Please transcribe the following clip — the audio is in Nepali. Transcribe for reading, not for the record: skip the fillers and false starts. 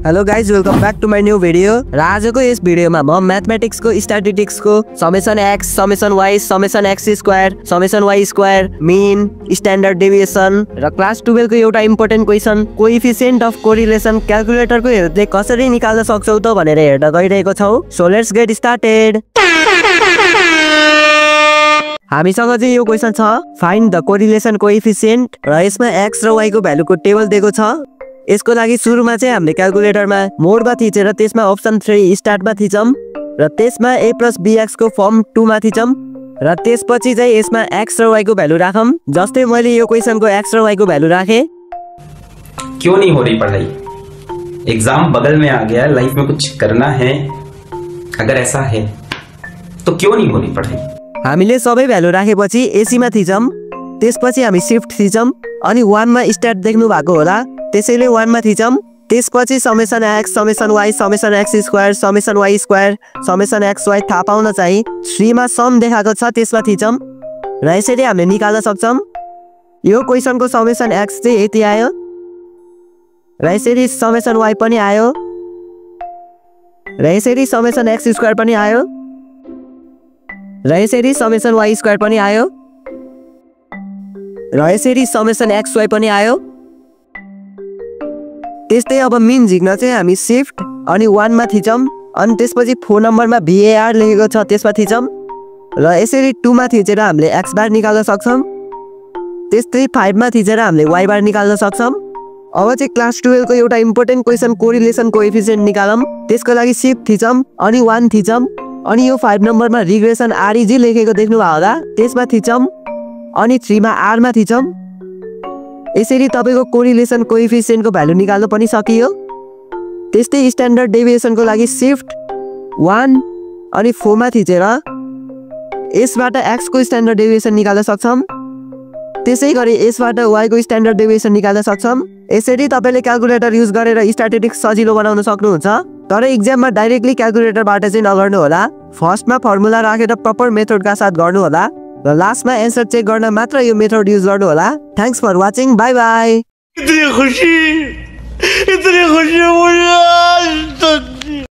Hello guys, welcome back to my new video. र आजको यस भिडियोमा म म्याथमेटिक्सको स्ट्याटिस्टिक्सको summation x, summation y, summation x square, summation y square, mean, standard deviation र क्लास 12 को एउटा important question coefficient of correlation क्याल्कुलेटरको हेर्दै कसरी निकाल्न सक्छौ त भनेर हेर्न गइरहेको छौ। So let's get started. हामीसँग चाहिँ यो क्वेसन छ, फाइन्ड द कोरिलेसन कोएफिसिएन्ट र यसमा एक्स र वाई को भ्यालुको टेबल दिएको छ। यसको लागि सुरुमा चाहिँ हामीले क्याल्कुलेटरमा मोडमा थिचेर त्यसमा अप्सन 3 स्टार्टमा थिचौं र त्यसमा a + bx को फर्म 2 मा थिचौं र त्यसपछि चाहिँ यसमा x र y को भ्यालु राखौं। जस्तै मैले यो क्वेसनको x र y को भ्यालु राखे। क्यों नहीं हो रही पढ़ाई? एग्जाम बगल में आ गया, लाइफ में कुछ करना है। अगर ऐसा है तो क्यों नहीं हो रही पढ़ाई? हामीले सबै भ्यालु राखेपछि एसी मा थिचौं, त्यसपछि हामी शिफ्ट थिचौं अनि 1 मा स्टार्ट देख्नु भएको होला, त्यसैले 1 मा थिचौं। त्यसपछि summation x, summation y, summation x square, summation y square, summation x y थाहा पाउन चाहिँ 3 मा सम देखाएको छ त्यसमा थिचौं र यसरी हामीले निकाल्न सक्छौं। यो क्वेसनको समेसन एक्स चाहिँ यति आयो र यसरी समेसन वाई पनि आयो र यसरी समेसन एक्स स्क्वायर पनि आयो र यसरी समेसन वाई स्क्वायर पनि आयो र यसरी समेसन एक्स वाई पनि आयो। त्यस्तै अब मिन झिक्न चाहिँ हामी शिफ्ट अनि 1 मा थिचौं अनि त्यसपछि 4 नम्बरमा VAR लेखेको छ त्यसमा थिचौं र यसरी 2 मा थिचेर हामीले x बार निकाल्न सक्छौं। त्यस्तै 5 मा थिचेर हामीले y बार निकाल्न सक्छौं। अब चाहिँ क्लास 12 को एउटा इम्पोर्टेन्ट क्वेसन कोरिलेसन कोएफिसिएन्ट निकालौं। त्यसको लागि शिफ्ट थिचौं अनि 1 थिचौं अनि यो 5 नम्बरमा रिग्रेसन REG लेखेको देख्नु भयो होला, त्यसमा थिचौं अनि 3 मा R मा थिचौं। यसरी तपाईको कोरिलेसन कोएफिसिएन्टको भ्यालु निकाल्न पनि सकियो। त्यस्तै स्ट्यान्डर्ड डेभिएसनको लागि शिफ्ट 1 अनि 4 मा थिचेर यसबाट x को स्ट्यान्डर्ड डेभिएसन निकाल्न सक्छौं। त्यसैगरी यसबाट y को स्ट्यान्डर्ड डेभिएसन निकाल्न सक्छौं। यसरी तपाईले क्याल्कुलेटर युज गरेर स्ट्याटिस्टिक्स सजिलो बनाउन सक्नुहुन्छ। तर एक्जाममा डाइरेक्टली क्याल्कुलेटरबाट चाहिँ नगर्नु होला। फर्स्टमा फर्मुला राखेर प्रपर मेथडका साथ गर्नु होला र लास्टमा एन्सर चेक गर्न मात्र यो मेथड युज गर्नु होला। Thanks for watching, bye bye. इतनी खुशी मुझे आज तक